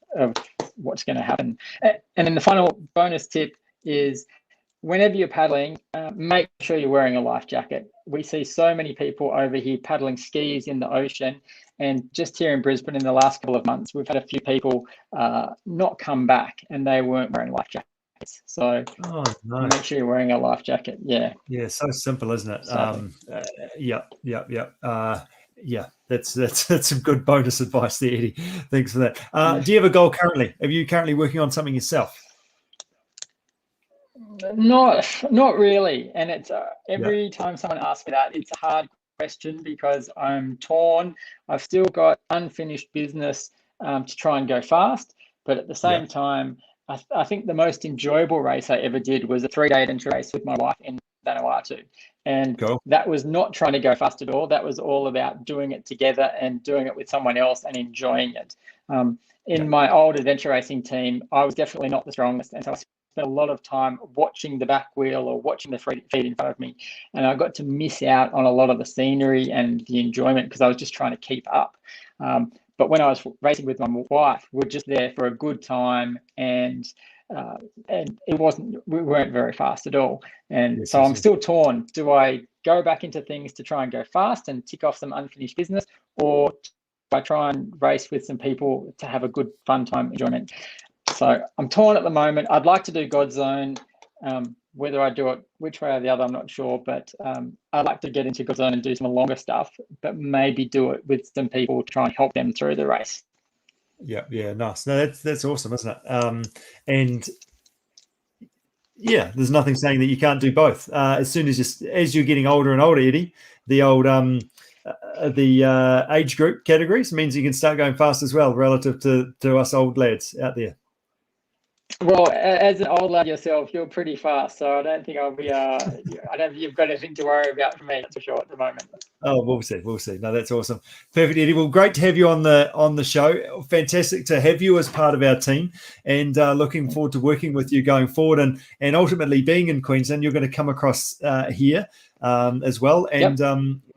what's going to happen. And then the final bonus tip is, whenever you're paddling, make sure you're wearing a life jacket. We see so many people over here paddling skis in the ocean, and just here in Brisbane in the last couple of months, we've had a few people not come back and they weren't wearing life jackets. So make sure you're wearing a life jacket. Yeah, so simple, isn't it? That's some good bonus advice there, Eddie. Thanks for that. Do you have a goal currently? Are you currently working on something yourself? Not really. And it's every time someone asks me that, it's a hard question because I'm torn. I've still got unfinished business to try and go fast, but at the same time, I think the most enjoyable race I ever did was a 3-day adventure race with my wife in Vanuatu. And that was not trying to go fast at all. That was all about doing it together and doing it with someone else and enjoying it. In my old adventure racing team, I was definitely not the strongest. And so I spent a lot of time watching the back wheel or watching the feet in front of me. And I got to miss out on a lot of the scenery and the enjoyment because I was just trying to keep up. But when I was racing with my wife, we were just there for a good time, and we weren't very fast at all. And so I'm still torn. Do I go back into things to try and go fast and tick off some unfinished business, or do I try and race with some people to have a good fun time enjoyment? So I'm torn at the moment. I'd like to do God's Zone. Whether I do it which way or the other, I'm not sure, but I'd like to get into God's Zone and do some longer stuff, but maybe do it with some people to try and help them through the race. Yeah, nice. No, that's awesome, isn't it? And there's nothing saying that you can't do both. As you're getting older and older, Eddie, the old the age group categories means you can start going fast as well, relative to us old lads out there. Well, as an old lad yourself, you're pretty fast, so I don't think I'll be. I don't think you've got anything to worry about for me, that's for sure, at the moment. Oh, we'll see. No, that's awesome. Perfect, Eddie. Well, great to have you on the show. Fantastic to have you as part of our team, and looking forward to working with you going forward, and ultimately being in Queensland. You're going to come across here as well, and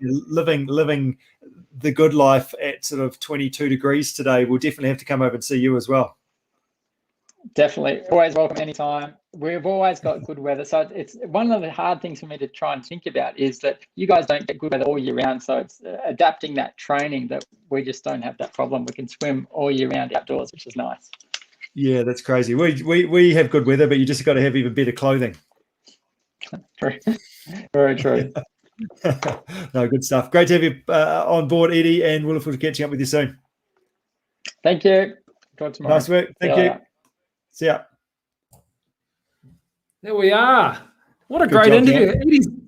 living the good life at sort of 22 degrees today. We'll definitely have to come over and see you as well. Definitely. Always welcome anytime. We've always got good weather. So it's one of the hard things for me to try and think about is that you guys don't get good weather all year round. So it's adapting that training that we just don't have that problem. We can swim all year round outdoors, which is nice. Yeah, that's crazy. We have good weather, but you just got to have even better clothing. True. Very true. No, good stuff. Great to have you on board, Eddie, and we'll look forward to catching up with you soon. Thank you. Talk tomorrow. Nice work. Thank you. See ya. There we are. What a great interview.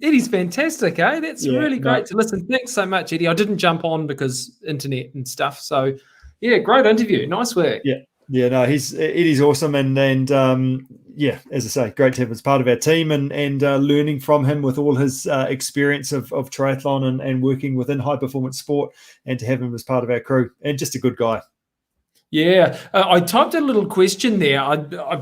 Eddie's fantastic, eh? That's really great to listen. Thanks so much, Eddie. I didn't jump on because internet and stuff. So, great interview. Nice work. No, Eddie's awesome. And as I say, great to have him as part of our team and learning from him with all his experience of triathlon and working within high-performance sport, and to have him as part of our crew. And just a good guy. Yeah, I typed a little question there. I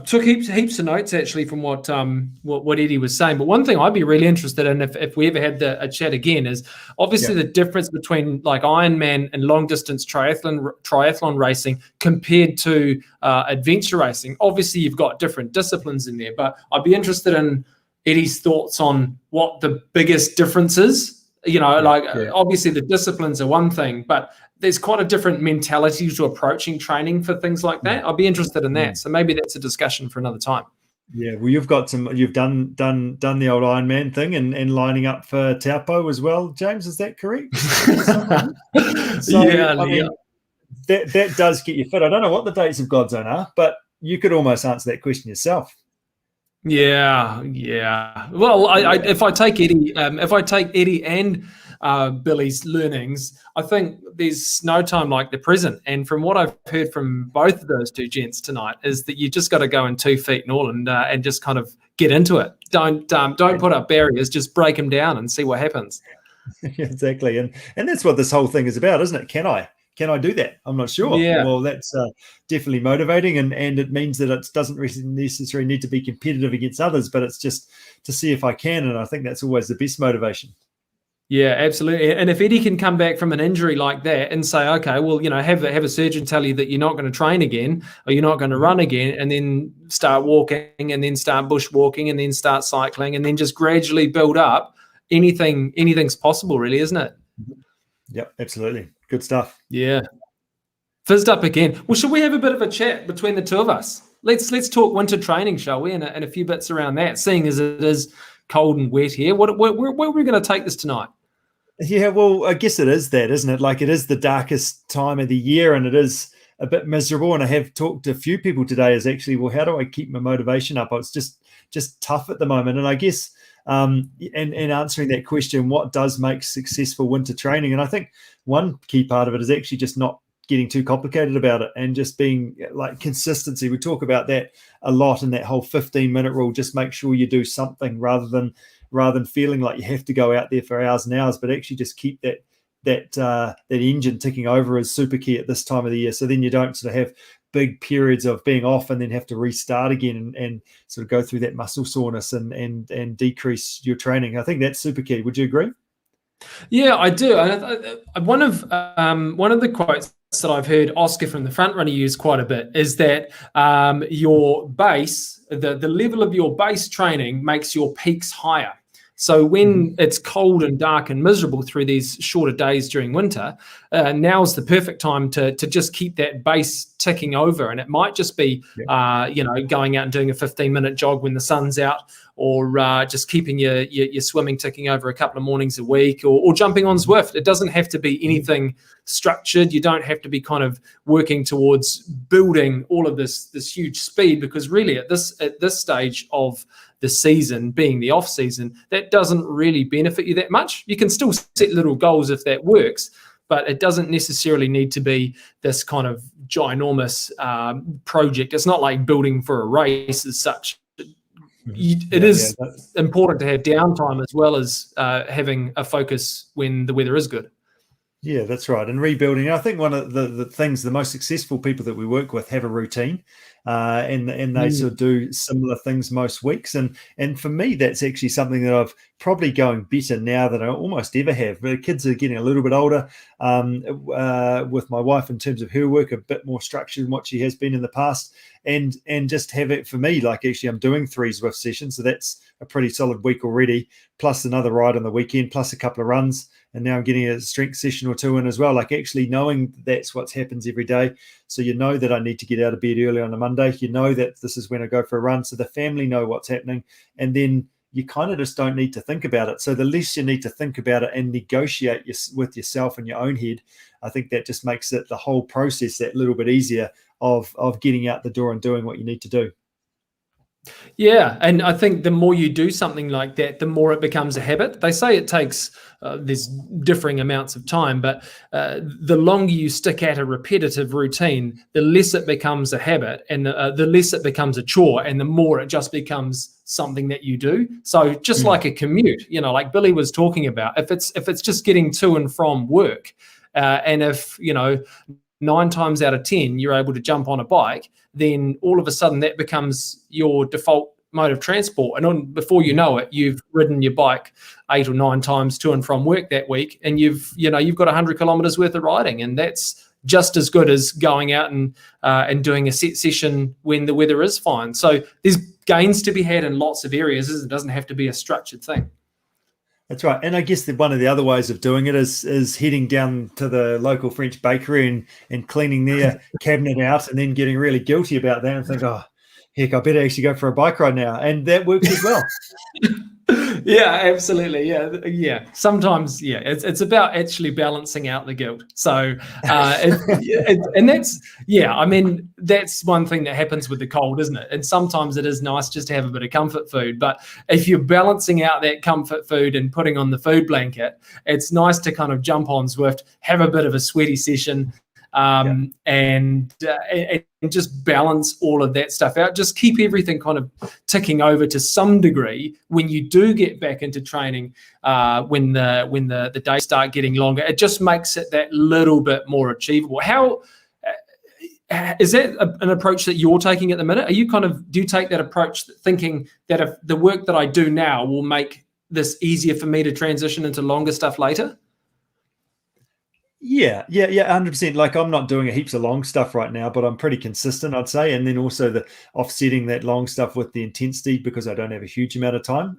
took heaps of notes actually from what Eddie was saying. But one thing I'd be really interested in if we ever had a chat again is obviously the difference between like Ironman and long distance triathlon racing compared to adventure racing. Obviously, you've got different disciplines in there, but I'd be interested in Eddie's thoughts on what the biggest difference is. Obviously the disciplines are one thing, but there's quite a different mentality to approaching training for things like that. I'd be interested in that. So maybe that's a discussion for another time. Yeah, well, you've done the old Ironman thing and lining up for Taupo as well, James. Is that correct? That does get you fit. I don't know what the dates of God's Zone are, but you could almost answer that question yourself. Yeah, yeah. Well, if I take Eddie and Billy's learnings, I think there's no time like the present. And from what I've heard from both of those two gents tonight, is that you just got to go in 2 feet and all, and just kind of get into it. Don't put up barriers. Just break them down and see what happens. Exactly, and that's what this whole thing is about, isn't it? Can I do that? I'm not sure. Yeah. Well, that's definitely motivating, and it means that it doesn't necessarily need to be competitive against others, but it's just to see if I can, and I think that's always the best motivation. Yeah, absolutely. And if Eddie can come back from an injury like that and say, okay, well, have a surgeon tell you that you're not going to train again, or you're not going to run again, and then start walking, and then start bushwalking, and then start cycling, and then just gradually build up, anything's possible, really, isn't it? Yep, absolutely. Good stuff. Yeah. Fizzed up again. Well, should we have a bit of a chat between the two of us? Let's talk winter training, shall we? And a few bits around that, seeing as it is cold and wet here. Where are we going to take this tonight? Yeah, well, I guess it is that, isn't it? Like, it is the darkest time of the year, and it is a bit miserable. And I have talked to a few people today is actually, well, how do I keep my motivation up? It's just tough at the moment. And I guess and answering that question, what does make successful winter training? And I think one key part of it is actually just not getting too complicated about it, and just being like consistency. We talk about that a lot in that whole 15-minute rule. Just make sure you do something rather than feeling like you have to go out there for hours and hours, but actually just keep that engine ticking over is super key at this time of the year. So then you don't sort of have big periods of being off and then have to restart again and sort of go through that muscle soreness and decrease your training. I think that's super key. Would you agree? Yeah, I do. One of the quotes that I've heard Oscar from the front runner use quite a bit is that your base, the level of your base training makes your peaks higher. So when it's cold and dark and miserable through these shorter days during winter, now's the perfect time to just keep that base ticking over. And it might just be, going out and doing a 15-minute jog when the sun's out, or just keeping your swimming ticking over a couple of mornings a week, or jumping on Zwift. It doesn't have to be anything structured. You don't have to be kind of working towards building all of this huge speed, because really at this stage of the season, being the off season, that doesn't really benefit you that much. You can still set little goals if that works, but it doesn't necessarily need to be this kind of ginormous project. It's not like building for a race as such. It is important to have downtime as well as having a focus when the weather is good. Yeah, that's right. And rebuilding. I think one of the things, the most successful people that we work with have a routine, and they sort of do similar things most weeks. And for me, that's actually something that I've probably going better now than I almost ever have. The kids are getting a little bit older, with my wife in terms of her work, a bit more structured than what she has been in the past. And just have it for me, like actually I'm doing 3 Zwift sessions. So that's a pretty solid week already, plus another ride on the weekend, plus a couple of runs. And now I'm getting a strength session or 2 in as well, like actually knowing that's what happens every day. So you know that I need to get out of bed early on a Monday. You know that this is when I go for a run. So the family know what's happening. And then you kind of just don't need to think about it. So the less you need to think about it and negotiate with yourself in your own head, I think that just makes it the whole process that little bit easier of getting out the door and doing what you need to do. Yeah, and I think the more you do something like that, the more it becomes a habit. They say it takes there's differing amounts of time, but the longer you stick at a repetitive routine, the less it becomes a habit, and the less it becomes a chore, and the more it just becomes something that you do. So just like a commute, like Billy was talking about, if it's just getting to and from work, and if 9 times out of 10 you're able to jump on a bike, then all of a sudden that becomes your default mode of transport. And before you know it, you've ridden your bike 8 or 9 times to and from work that week, and you've got 100 kilometers worth of riding, and that's just as good as going out and doing a set session when the weather is fine. So there's gains to be had in lots of areas. It doesn't have to be a structured thing. That's right. And I guess that one of the other ways of doing it is heading down to the local French bakery and cleaning their cabinet out, and then getting really guilty about that and think, oh, heck, I better actually go for a bike ride now. And that works as well. Yeah, absolutely. Yeah. Sometimes, it's about actually balancing out the guilt. So, and that's, I mean, that's one thing that happens with the cold, isn't it? And sometimes it is nice just to have a bit of comfort food. But if you're balancing out that comfort food and putting on the food blanket, it's nice to kind of jump on Zwift, have a bit of a sweaty session, and just balance all of that stuff out. Just keep everything kind of ticking over to some degree when you do get back into training. When the days start getting longer, it just makes it that little bit more achievable. How is that an approach that you're taking at the minute? Do you take that approach thinking that if the work that I do now will make this easier for me to transition into longer stuff later? Yeah, 100%. Like, I'm not doing a heaps of long stuff right now, but I'm pretty consistent, I'd say. And then also the offsetting that long stuff with the intensity, because I don't have a huge amount of time.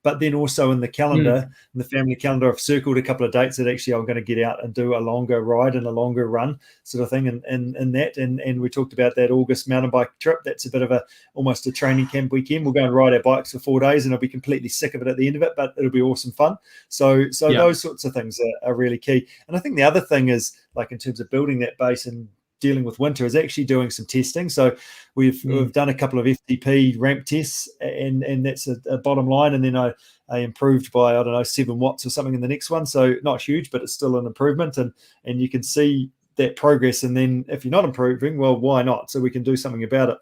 But then also in the calendar, in the family calendar, I've circled a couple of dates that actually I'm going to get out and do a longer ride and a longer run sort of thing. And we talked about that August mountain bike trip. That's a bit of almost a training camp weekend. We'll go and ride our bikes for 4 days, and I'll be completely sick of it at the end of it, but it'll be awesome fun. So those sorts of things are really key. And I think the other thing is, like, in terms of building that base and dealing with winter, is actually doing some testing. So we've done a couple of FTP ramp tests, and that's a bottom line. And then I improved by, 7 watts or something in the next one. So not huge, but it's still an improvement. And you can see that progress. And then if you're not improving, well, why not? So we can do something about it.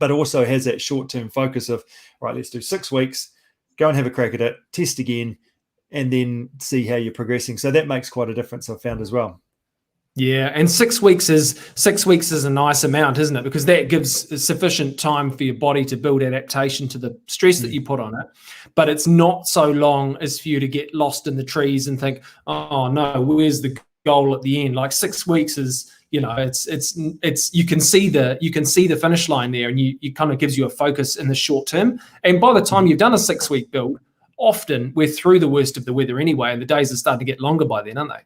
But also has that short-term focus of, right, let's do 6 weeks, go and have a crack at it, test again, and then see how you're progressing. So that makes quite a difference, I've found as well. Yeah, and 6 weeks is a nice amount, isn't it? Because that gives sufficient time for your body to build adaptation to the stress that you put on it. But it's not so long as for you to get lost in the trees and think, oh no, where's the goal at the end? Like 6 weeks is, it's you can see the finish line there, and you kind of gives you a focus in the short term. And by the time you've done a 6 week build, often we're through the worst of the weather anyway, and the days are starting to get longer by then, aren't they?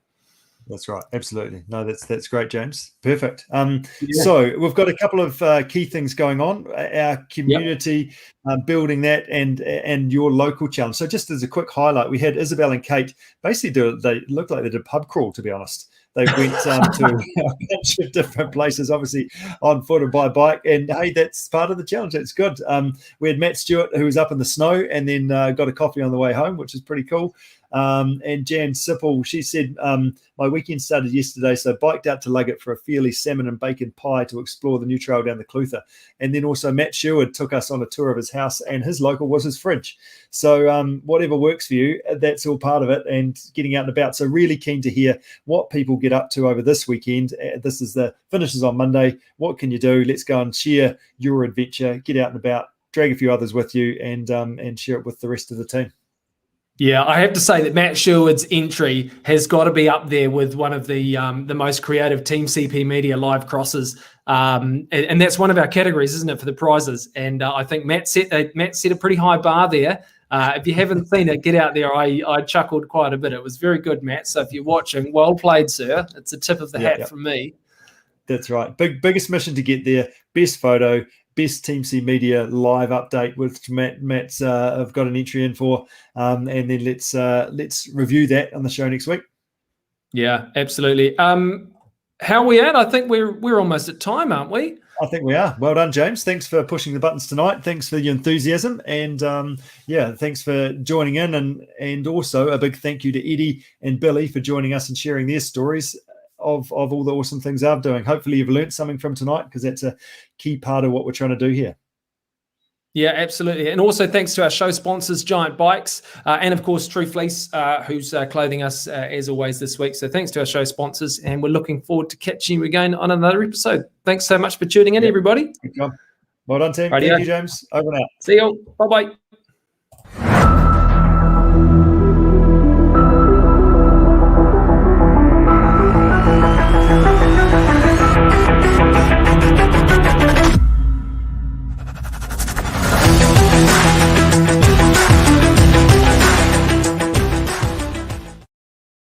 That's right. Absolutely. No, that's great, James. Perfect. So we've got a couple of key things going on. Our community, building that, and your local challenge. So just as a quick highlight, we had Isabel and Kate basically they looked like they did pub crawl, to be honest. They went to a bunch of different places, obviously on foot and by bike. And hey, that's part of the challenge. That's good. We had Matt Stewart, who was up in the snow, and then got a coffee on the way home, which is pretty cool. And Jan Sipple, she said, my weekend started yesterday, so biked out to Luggett for a fairly salmon and bacon pie to explore the new trail down the Clutha. And then also Matt Sherwood took us on a tour of his house, and his local was his fridge. So whatever works for you, that's all part of it, and getting out and about. So really keen to hear what people get up to over this weekend. This is the finishes on Monday. What can you do? Let's go and share your adventure, get out and about, drag a few others with you, and share it with the rest of the team. Yeah, I have to say that Matt Sherwood's entry has got to be up there with one of the most creative Team CP Media live crosses, and that's one of our categories, isn't it, for the prizes? And I think Matt set a pretty high bar there. If you haven't seen it, get out there. I chuckled quite a bit. It was very good, Matt. So if you're watching, well played, sir. It's a tip of the hat from me. That's right. Biggest mission to get there. Best photo. Best Team C Media live update, which Matt's have got an entry in for, and then let's review that on the show next week. Yeah, absolutely. How are we at? I think we're almost at time, aren't we? I think we are. Well done, James. Thanks for pushing the buttons tonight. Thanks for your enthusiasm, and thanks for joining in, and also a big thank you to Eddie and Billy for joining us and sharing their stories of all the awesome things I'm doing. Hopefully you've learned something from tonight, because that's a key part of what we're trying to do here. Yeah, absolutely. And also thanks to our show sponsors, Giant Bikes, and of course True Fleece, who's clothing us as always this week. So thanks to our show sponsors, and we're looking forward to catching you again on another episode. Thanks so much for tuning in, everybody. Good job. Well done, team. Rightio. Thank you, James. Over and out. See you. Bye-bye.